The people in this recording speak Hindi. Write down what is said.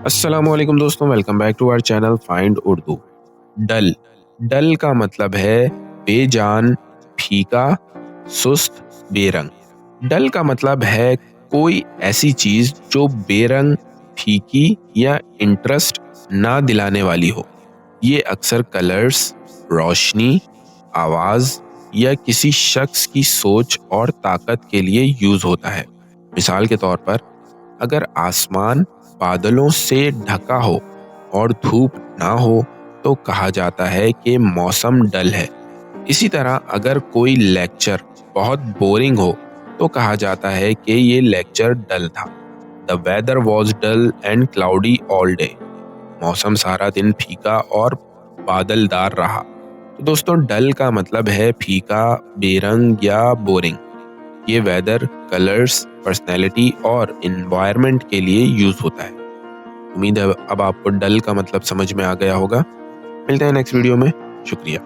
अस्सलामुअलैकुम दोस्तों, welcome back to our channel find Urdu. डल डल का मतलब है बेजान, फीका, सुस्त, बेरंग। डल का मतलब है कोई ऐसी चीज जो बेरंग, फीकी या इंटरेस्ट ना दिलाने वाली हो। ये अक्सर कलर्स, रोशनी, आवाज या किसी शख्स की सोच और ताकत के लिए यूज होता है। मिसाल के तौर पर, अगर आसमान बादलों से ढका हो और धूप ना हो तो कहा जाता है कि मौसम डल है। इसी तरह अगर कोई लेक्चर बहुत बोरिंग हो तो कहा जाता है कि ये लेक्चर डल था। The weather was dull and cloudy all day. मौसम सारा दिन फीका और बादलदार रहा। तो दोस्तों, डल का मतलब है फीका, बेरंग या बोरिंग। ये वेदर, कलर्स, पर्सनैलिटी और इन्वायरमेंट के लिए यूज होता है। उम्मीद है अब आपको डल का मतलब समझ में आ गया होगा। मिलते हैं नेक्स्ट वीडियो में। शुक्रिया।